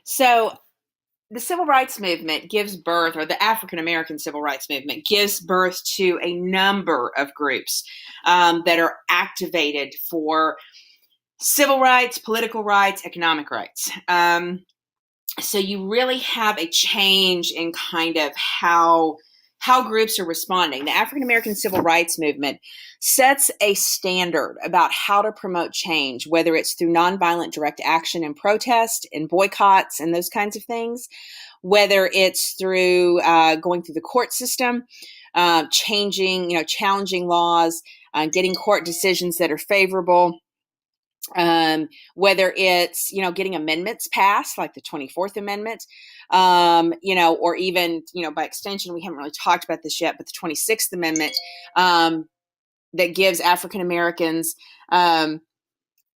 So the civil rights movement gives birth, or the African American civil rights movement gives birth to a number of groups that are activated for civil rights, political rights, economic rights. So you really have a change in kind of how groups are responding. The African American civil rights movement sets a standard about how to promote change, whether it's through nonviolent direct action and protest and boycotts and those kinds of things, whether it's through going through the court system, challenging laws, getting court decisions that are favorable, whether it's getting amendments passed like the 24th Amendment, or even by extension, we haven't really talked about this yet, but the 26th Amendment, that gives African Americans, or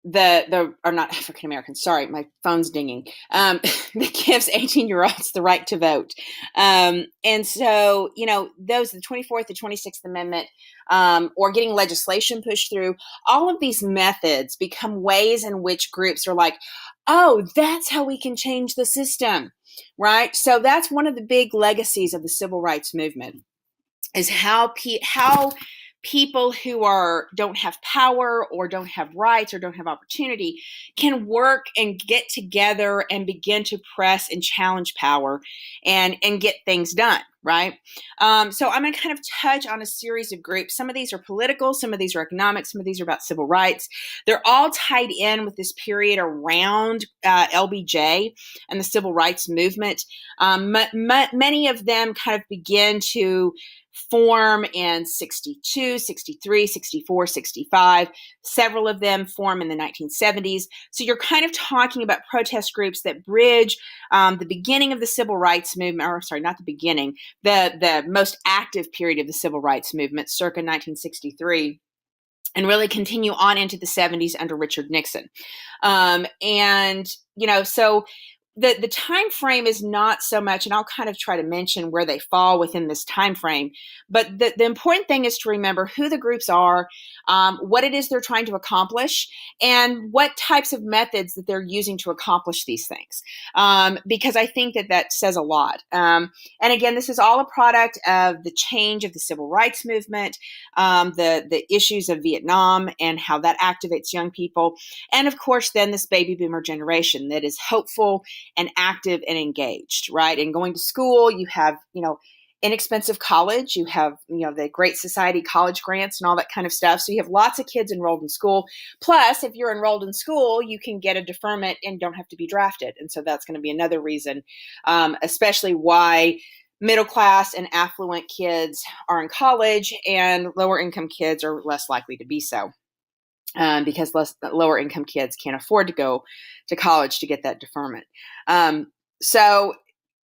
not African Americans, sorry, my phone's dinging, that gives 18-year-olds the right to vote. And so, those, the 24th, the 26th Amendment, or getting legislation pushed through, all of these methods become ways in which groups are like, oh, that's how we can change the system, right? So that's one of the big legacies of the civil rights movement, is how people who don't have power or don't have rights or don't have opportunity can work and get together and begin to press and challenge power and get things done, right? So I'm going to kind of touch on a series of groups. Some of these are political, some of these are economic, some of these are about civil rights. They're all tied in with this period around LBJ and the civil rights movement. Many of them kind of begin to form in 62, 63, 64, 65. Several of them form in the 1970s. So you're kind of talking about protest groups that bridge the beginning of the civil rights movement, or sorry, not the beginning, the most active period of the civil rights movement, circa 1963. And really continue on into the 70s under Richard Nixon. So the time frame is not so much, and I'll kind of try to mention where they fall within this time frame, but the important thing is to remember who the groups are, what it is they're trying to accomplish, and what types of methods that they're using to accomplish these things, because I think that says a lot. And again, this is all a product of the change of the civil rights movement, the issues of Vietnam and how that activates young people, and of course then this baby boomer generation that is hopeful and active and engaged, right? And going to school, you have, inexpensive college, you have, the Great Society college grants and all that kind of stuff. So you have lots of kids enrolled in school. Plus, if you're enrolled in school, you can get a deferment and don't have to be drafted. And so that's going to be another reason, especially why middle class and affluent kids are in college and lower income kids are less likely to be so. Because lower income kids can't afford to go to college to get that deferment. So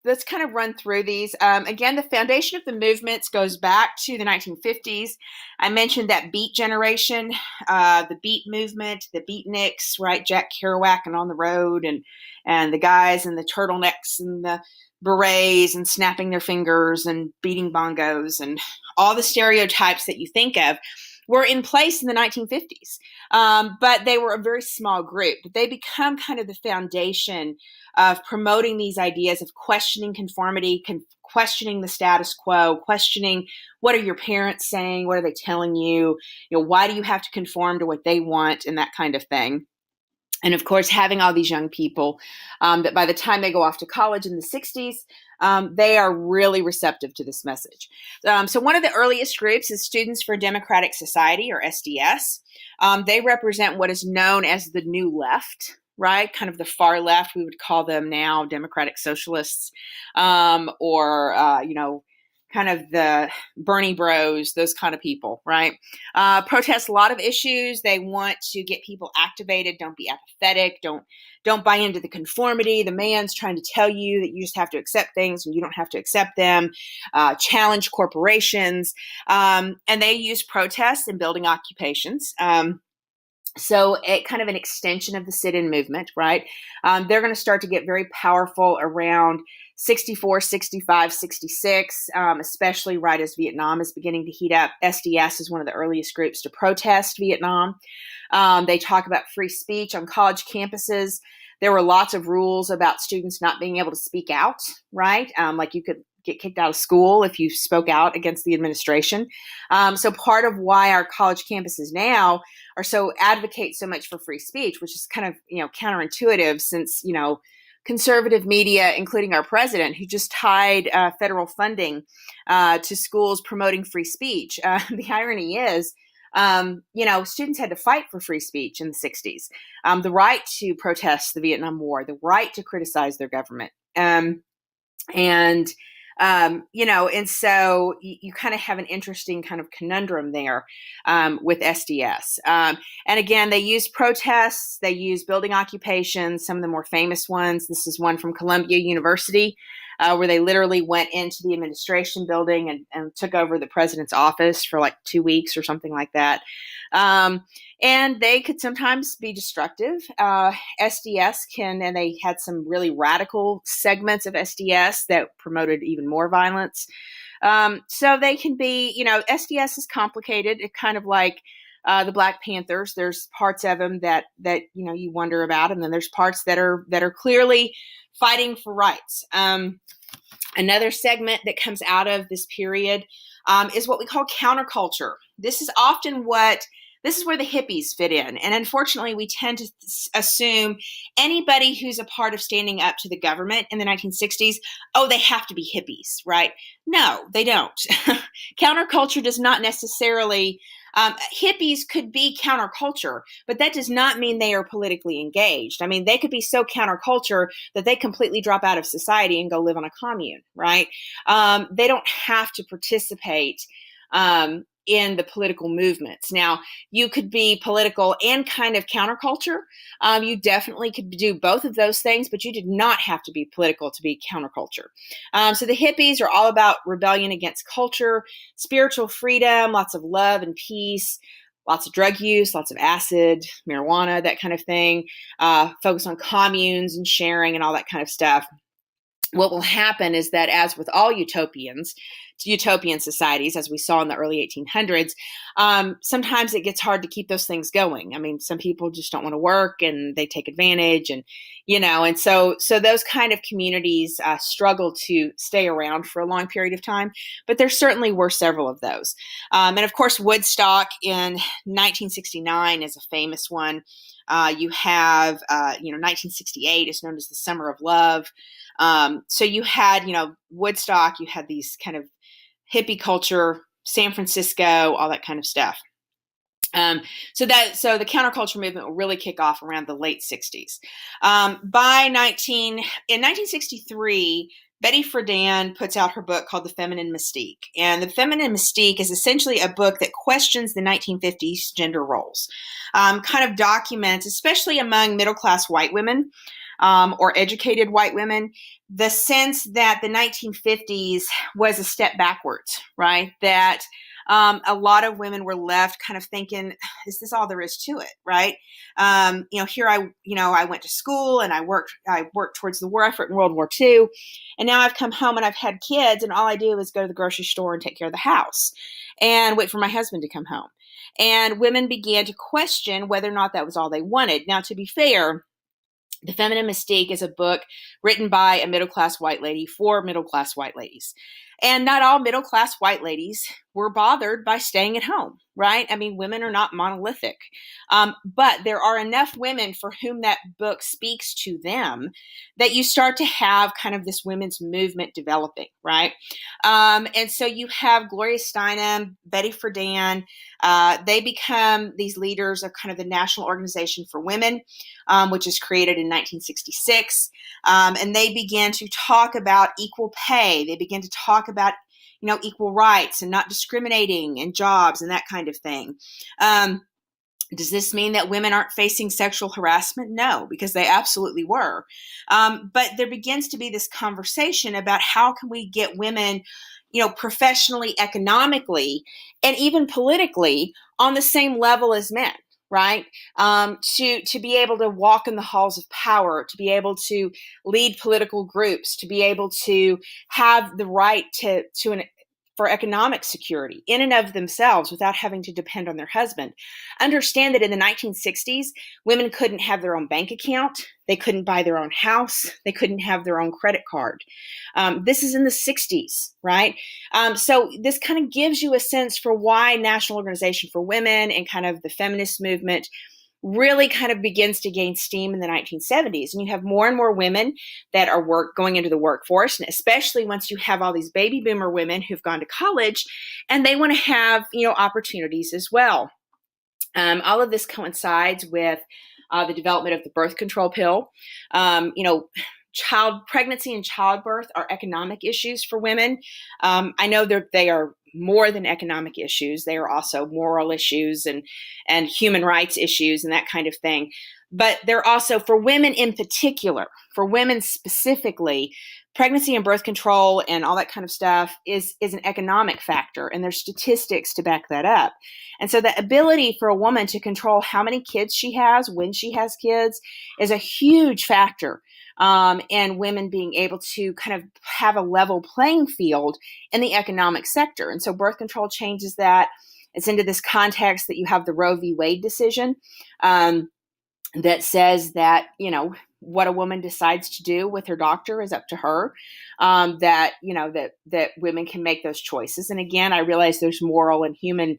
let's kind of run through these. Again, the foundation of the movements goes back to the 1950s. I mentioned that Beat generation, the Beat movement, the Beatniks, right? Jack Kerouac and On the Road, and the guys in the turtlenecks and the berets and snapping their fingers and beating bongos and all the stereotypes that you think of were in place in the 1950s, but they were a very small group. They become kind of the foundation of promoting these ideas of questioning conformity, questioning the status quo, questioning what are your parents saying, what are they telling you, why do you have to conform to what they want, and that kind of thing. And of course, having all these young people that by the time they go off to college in the 60s, they are really receptive to this message. So one of the earliest groups is Students for Democratic Society, or SDS. They represent what is known as the New Left, right? Kind of the far left. We would call them now Democratic Socialists, or kind of the Bernie bros, those kind of people, right? Protest a lot of issues. They want to get people activated. Don't be apathetic. Don't buy into the conformity. The man's trying to tell you that you just have to accept things and you don't have to accept them. Challenge corporations. And they use protests in building occupations. So it kind of an extension of the sit-in movement, right? They're going to start to get very powerful around 64, 65, 66, especially right as Vietnam is beginning to heat up. SDS is one of the earliest groups to protest Vietnam. They talk about free speech on college campuses. There were lots of rules about students not being able to speak out, right? Like you could get kicked out of school if you spoke out against the administration. So part of why our college campuses now are so advocate so much for free speech, which is kind of, counterintuitive since, conservative media, including our president, who just tied federal funding to schools promoting free speech. The irony is, students had to fight for free speech in the 60s, the right to protest the Vietnam War, the right to criticize their government. And so you kind of have an interesting kind of conundrum there with SDS. And again, they use protests, they use building occupations, some of the more famous ones. This is one from Columbia University, where they literally went into the administration building and took over the president's office for like 2 weeks or something like that. And they could sometimes be destructive. SDS and they had some really radical segments of SDS that promoted even more violence. So they can be, SDS is complicated. It's kind of like the Black Panthers. There's parts of them that you wonder about, and then there's parts that are clearly fighting for rights. Another segment that comes out of this period is what we call counterculture. This is where the hippies fit in. And unfortunately, we tend to assume anybody who's a part of standing up to the government in the 1960s, they have to be hippies, right? No, they don't. Counterculture does not necessarily, hippies could be counterculture, but that does not mean they are politically engaged. I mean, they could be so counterculture that they completely drop out of society and go live on a commune, right? They don't have to participate in the political movements. Now, you could be political and kind of counterculture. You definitely could do both of those things, but you did not have to be political to be counterculture. So the hippies are all about rebellion against culture, spiritual freedom, lots of love and peace, lots of drug use, lots of acid, marijuana, that kind of thing, focus on communes and sharing and all that kind of stuff. What will happen is that, as with all utopian societies, as we saw in the early 1800s, sometimes it gets hard to keep those things going. I mean, some people just don't want to work and they take advantage, and so those kind of communities struggle to stay around for a long period of time. But there certainly were several of those, and of course, Woodstock in 1969 is a famous one. You have, 1968 is known as the Summer of Love. So you had, Woodstock, you had these kind of hippie culture, San Francisco, all that kind of stuff. So the counterculture movement will really kick off around the late 60s. In 1963, Betty Friedan puts out her book called The Feminine Mystique. And The Feminine Mystique is essentially a book that questions the 1950s gender roles, kind of documents, especially among middle-class white women or educated white women, the sense that the 1950s was a step backwards, right? That a lot of women were left kind of thinking, is this all there is to it, right? Here I went to school and I worked towards the war effort in World War II. And now I've come home and I've had kids, and all I do is go to the grocery store and take care of the house and wait for my husband to come home. And women began to question whether or not that was all they wanted. Now, to be fair, The Feminine Mystique is a book written by a middle-class white lady for middle-class white ladies. And not all middle-class white ladies were bothered by staying at home, right? I mean, women are not monolithic. But there are enough women for whom that book speaks to them that you start to have kind of this women's movement developing, right? And so you have Gloria Steinem, Betty Friedan. They become these leaders of kind of the National Organization for Women, which is created in 1966. And they began to talk about equal pay. They began to talk about, equal rights and not discriminating in jobs and that kind of thing. Does this mean that women aren't facing sexual harassment? No, because they absolutely were. But there begins to be this conversation about how can we get women, professionally, economically, and even politically on the same level as men. Right? To be able to walk in the halls of power, to be able to lead political groups, to be able to have the right to for economic security in and of themselves without having to depend on their husband. Understand that in the 1960s, women couldn't have their own bank account. They couldn't buy their own house. They couldn't have their own credit card. This is in the 60s, right? So this kind of gives you a sense for why National Organization for Women and kind of the feminist movement really kind of begins to gain steam in the 1970s. And you have more and more women that are going into the workforce, and especially once you have all these baby boomer women who've gone to college and they want to have, opportunities as well. All of this coincides with the development of the birth control pill. Child pregnancy and childbirth are economic issues for women. I know they are more than economic issues. They are also moral issues and human rights issues and that kind of thing. But they're also, for women in particular, for women specifically, pregnancy and birth control and all that kind of stuff is an economic factor, and there's statistics to back that up. And so the ability for a woman to control how many kids she has, when she has kids, is a huge factor. And women being able to kind of have a level playing field in the economic sector. And so birth control changes that. It's into this context that you have the Roe v. Wade decision that says that, what a woman decides to do with her doctor is up to her, that women can make those choices. And again, I realize there's moral and human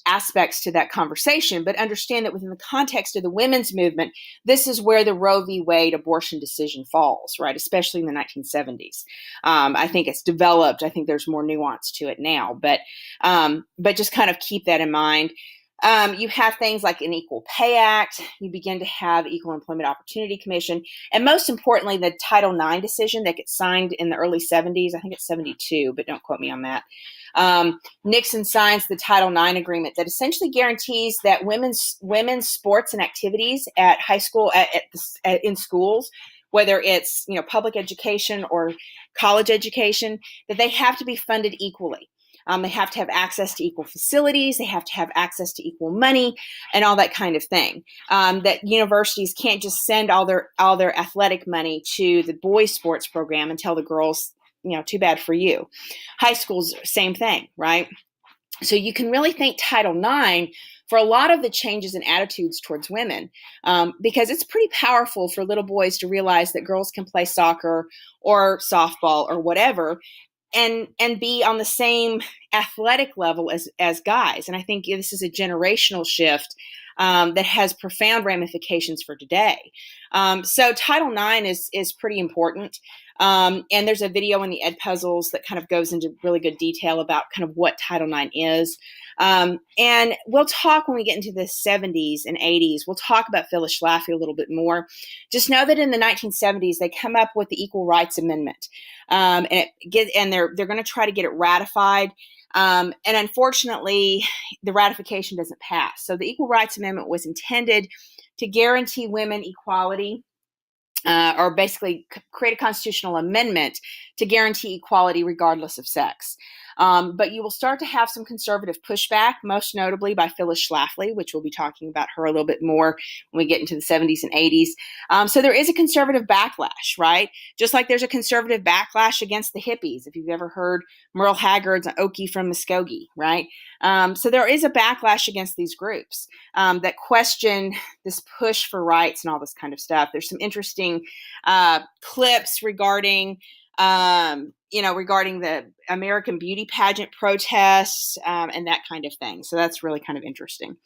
aspects to that conversation, but understand that within the context of the women's movement, this is where the Roe v. Wade abortion decision falls, right? Especially in the 1970s. I think it's developed. I think there's more nuance to it now, but just kind of keep that in mind. You have things like an Equal Pay Act. You begin to have Equal Employment Opportunity Commission. And most importantly, the Title IX decision that gets signed in the early 70s. I think it's 72, but don't quote me on that. Nixon signs the Title IX agreement that essentially guarantees that women's sports and activities at high school, in schools, whether it's public education or college education, that they have to be funded equally. They have to have access to equal facilities. They have to have access to equal money and all that kind of thing. That universities can't just send all their athletic money to the boys' sports program and tell the girls, too bad for you. High schools, same thing, right? So you can really thank Title IX for a lot of the changes in attitudes towards women, because it's pretty powerful for little boys to realize that girls can play soccer or softball or whatever, and be on the same athletic level as guys. And I think this is a generational shift that has profound ramifications for today. So Title IX is pretty important. And there's a video in the Ed Puzzles that kind of goes into really good detail about kind of what Title IX is. And we'll talk when we get into the 70s and 80s. We'll talk about Phyllis Schlafly a little bit more. Just know that in the 1970s, they come up with the Equal Rights Amendment. And they're going to try to get it ratified. And unfortunately, the ratification doesn't pass. So the Equal Rights Amendment was intended to guarantee women equality, or basically create a constitutional amendment to guarantee equality regardless of sex. But you will start to have some conservative pushback, most notably by Phyllis Schlafly, which we'll be talking about her a little bit more when we get into the 70s and 80s. So there is a conservative backlash, right? Just like there's a conservative backlash against the hippies, if you've ever heard Merle Haggard's Okie from Muskogee, right? So there is a backlash against these groups that question this push for rights and all this kind of stuff. There's some interesting clips regarding the American Beauty pageant protests and that kind of thing. So that's really kind of interesting.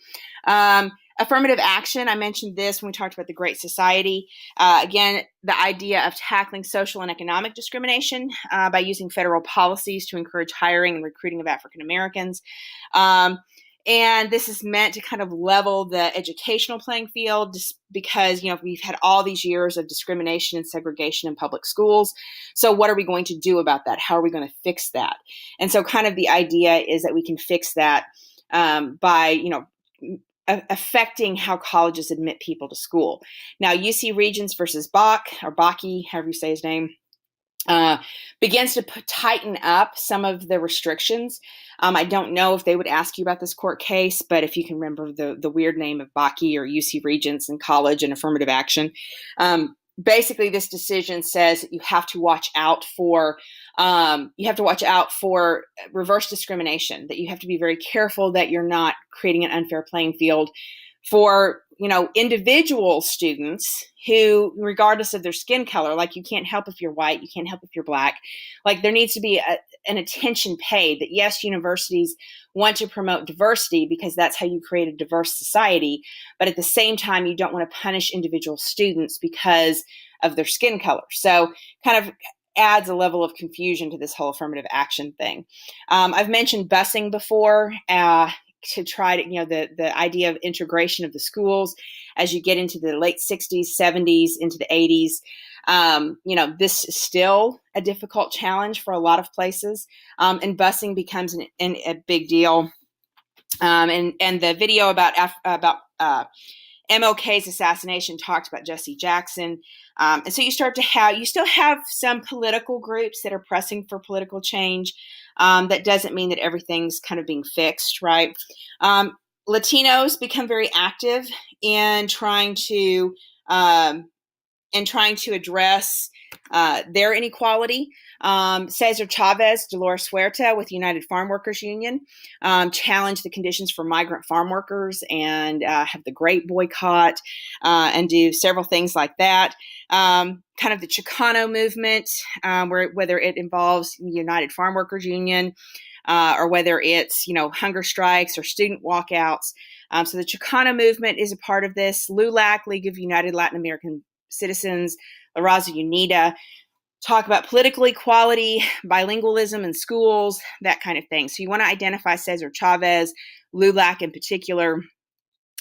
Affirmative action, I mentioned this when we talked about the Great Society. Again, the idea of tackling social and economic discrimination by using federal policies to encourage hiring and recruiting of African Americans. And this is meant to kind of level the educational playing field, just because, we've had all these years of discrimination and segregation in public schools. So what are we going to do about that? How are we going to fix that? And so kind of the idea is that we can fix that by, affecting how colleges admit people to school. Now, UC Regents versus Bach, or Bakke, however you say his name, begins to tighten up some of the restrictions. I don't know if they would ask you about this court case, but if you can remember the weird name of Bakke or UC Regents in college and affirmative action. basically this decision says that you have to watch out for reverse discrimination, that you have to be very careful that you're not creating an unfair playing field for individual students who, regardless of their skin color, like you can't help if you're white, you can't help if you're black. Like there needs to be an attention paid that yes, universities want to promote diversity because that's how you create a diverse society, but at the same time you don't want to punish individual students because of their skin color. So kind of adds a level of confusion to this whole affirmative action thing. I've mentioned busing before. To try to, the idea of integration of the schools as you get into the late 60s, 70s, into the 80s. This is still a difficult challenge for a lot of places, and busing becomes a big deal. And the video about MLK's assassination talked about Jesse Jackson. And so you still have some political groups that are pressing for political change. That doesn't mean that everything's kind of being fixed, right? Latinos become very active in trying to address their inequality. Cesar Chavez, Dolores Huerta with United Farm Workers Union challenged the conditions for migrant farm workers and have the Great Boycott and do several things like that. Kind of the Chicano movement, whether it involves the United Farm Workers Union or whether it's hunger strikes or student walkouts. So the Chicano movement is a part of this. LULAC, League of United Latin American Citizens, La Raza Unida, talk about political equality, bilingualism in schools, that kind of thing. So you want to identify Cesar Chavez, LULAC in particular.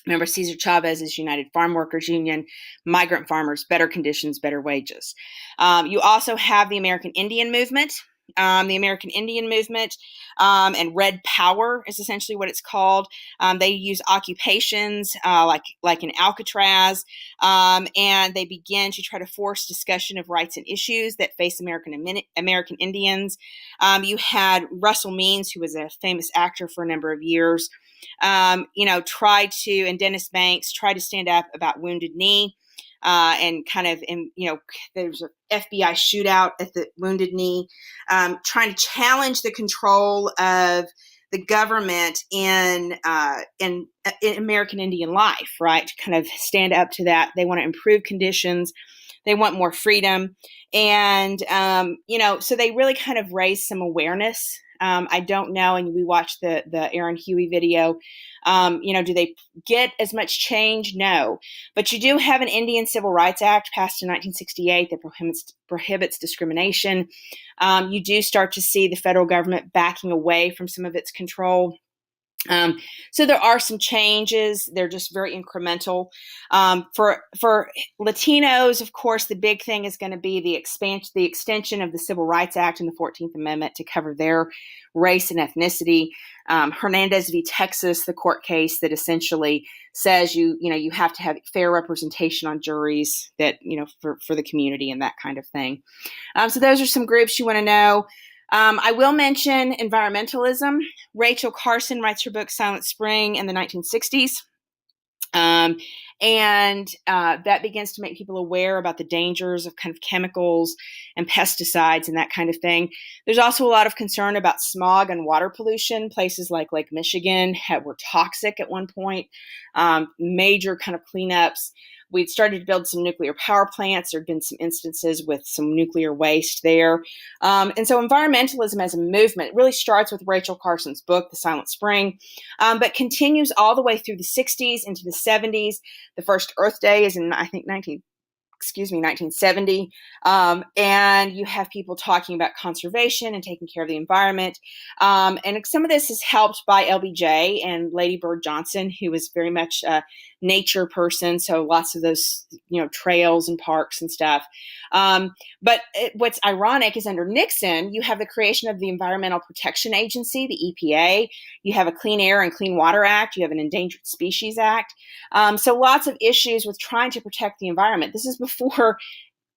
Remember, Cesar Chavez is United Farm Workers Union, migrant farmers, better conditions, better wages. You also have the American Indian movement. The American Indian movement and Red Power is essentially what it's called. They use occupations like in Alcatraz, and they begin to try to force discussion of rights and issues that face American Indians. You had Russell Means, who was a famous actor for a number of years, and Dennis Banks tried to stand up about Wounded Knee. And there's an FBI shootout at the Wounded Knee, trying to challenge the control of the government in American Indian life, right? To kind of stand up to that. They want to improve conditions. They want more freedom. And, so they really kind of raise some awareness. I don't know. And we watched the Aaron Huey video. Do they get as much change? No. But you do have an Indian Civil Rights Act passed in 1968 that prohibits discrimination. You do start to see the federal government backing away from some of its control. So there are some changes. They're just very incremental. For Latinos, of course, the big thing is going to be the extension of the Civil Rights Act and the 14th Amendment to cover their race and ethnicity. Hernandez v. Texas, the court case that essentially says you have to have fair representation on juries that, for the community and that kind of thing. So those are some groups you want to know. I will mention environmentalism. Rachel Carson writes her book Silent Spring in the 1960s. That begins to make people aware about the dangers of kind of chemicals and pesticides and that kind of thing. There's also a lot of concern about smog and water pollution. Places like Lake Michigan were toxic at one point. Major kind of cleanups. We'd started to build some nuclear power plants. There had been some instances with some nuclear waste there. And so environmentalism as a movement really starts with Rachel Carson's book, The Silent Spring, but continues all the way through the 60s into the 70s. The first Earth Day is in, I think, 1970. And you have people talking about conservation and taking care of the environment. And some of this is helped by LBJ and Lady Bird Johnson, who was very much a nature person. So lots of those, trails and parks and stuff. But what's ironic is under Nixon, you have the creation of the Environmental Protection Agency, the EPA. You have a Clean Air and Clean Water Act. You have an Endangered Species Act. So lots of issues with trying to protect the environment. This is before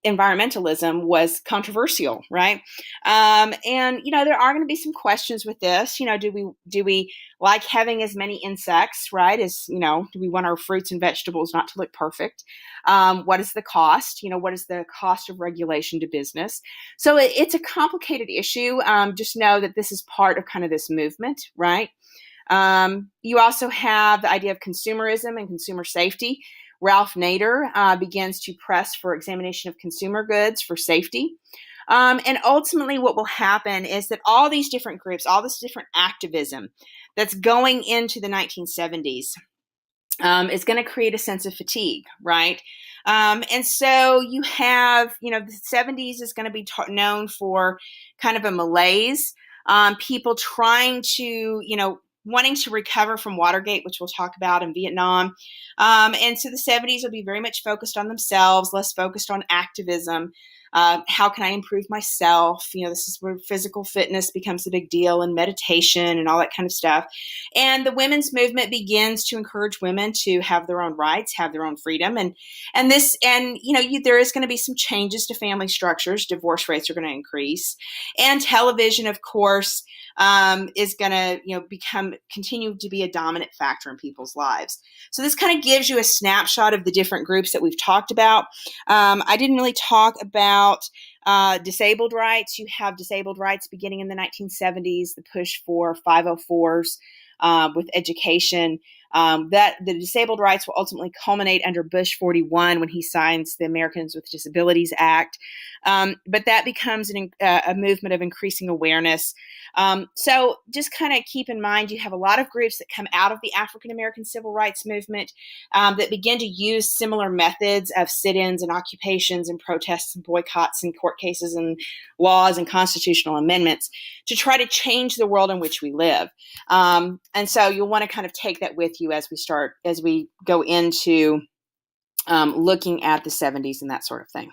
environmentalism was controversial, right? And there are going to be some questions with this. Do we like having as many insects, right? Do we want our fruits and vegetables not to look perfect? What is the cost? What is the cost of regulation to business? So it's a complicated issue. Just know that this is part of kind of this movement, right? You also have the idea of consumerism and consumer safety. Ralph Nader begins to press for examination of consumer goods for safety. And ultimately, what will happen is that all these different groups, all this different activism that's going into the 1970s is going to create a sense of fatigue, right? And so you have, the 70s is going to be known for kind of a malaise, people trying to, wanting to recover from Watergate, which we'll talk about, in Vietnam. And so the 70s will be very much focused on themselves, less focused on activism. How can I improve myself? This is where physical fitness becomes a big deal, and meditation and all that kind of stuff. And the women's movement begins to encourage women to have their own rights, have their own freedom. There is going to be some changes to family structures. Divorce rates are going to increase. And television, of course, is going to continue to be a dominant factor in people's lives. So this kind of gives you a snapshot of the different groups that we've talked about. I didn't really talk about disabled rights. You have disabled rights beginning in the 1970s, the push for 504s with education. That the disabled rights will ultimately culminate under Bush 41 when he signs the Americans with Disabilities Act. But that becomes a movement of increasing awareness. So just kind of keep in mind, you have a lot of groups that come out of the African American civil rights movement that begin to use similar methods of sit-ins and occupations and protests and boycotts and court cases and laws and constitutional amendments to try to change the world in which we live. And so you'll want to kind of take that with you as we go into looking at the 70s and that sort of thing.